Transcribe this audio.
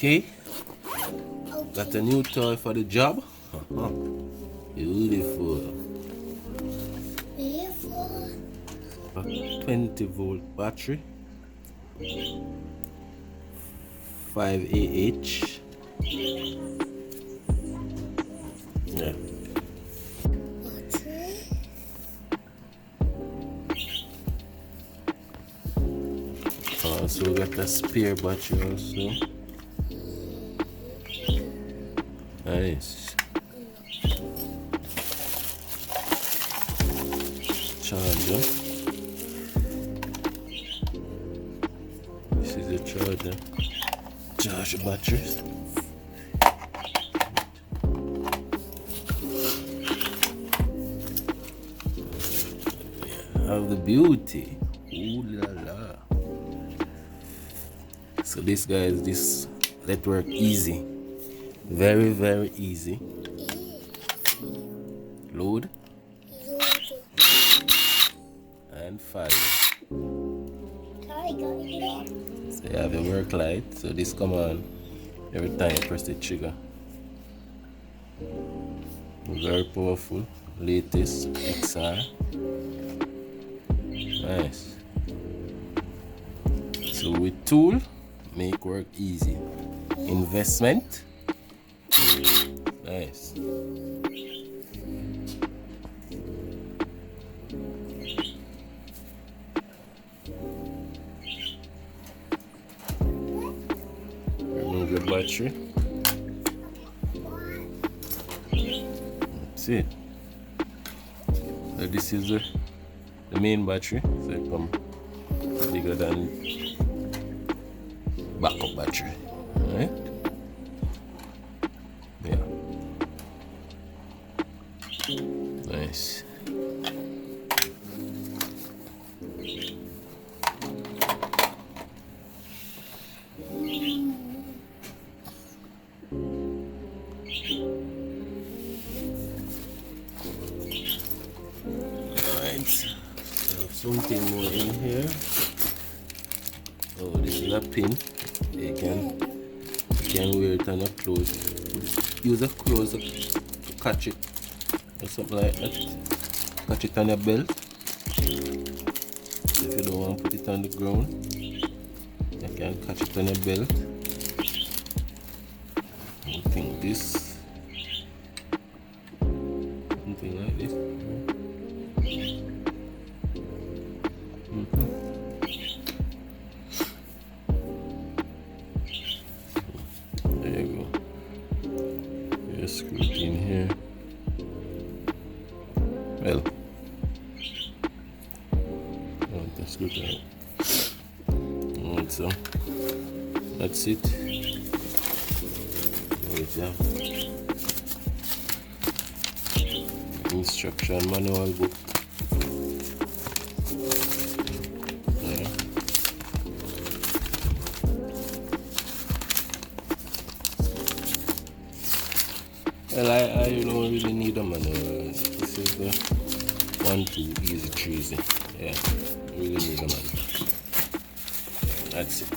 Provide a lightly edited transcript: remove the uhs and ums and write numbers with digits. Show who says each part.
Speaker 1: Okay. Got a new toy for the job. Beautiful. A 20-volt battery. 5 Ah. Yeah. So we got a spare battery also. Nice. Charger. This is the charger. Charge the batteries. Have the beauty. Ooh la la. So this guys, this let work easy. Very, very easy. Load and fire. So you have a work light. So this come on every time you press the trigger. Very powerful. Latest XR. Nice. So with tool, make work easy. Investment. Nice. Remove the battery. That's it. So this is the main battery. So it comes bigger than backup battery. Alright? Yeah. Nice. Alright. So something more in here. Oh, this is a pin. You can wear it on a clothes. Use a clothes to catch it or something like that. Catch it on your belt. If you don't want to put it on the ground, you can catch it on your belt. I think this, something like this. There you go. Just screw it in here. Well, let's screw it out. Alright, so that's it. Instruction manual book. Well, I don't really need a manual. This is the 1, 2 easy, 3 easy. Yeah, really need a manual. That's it.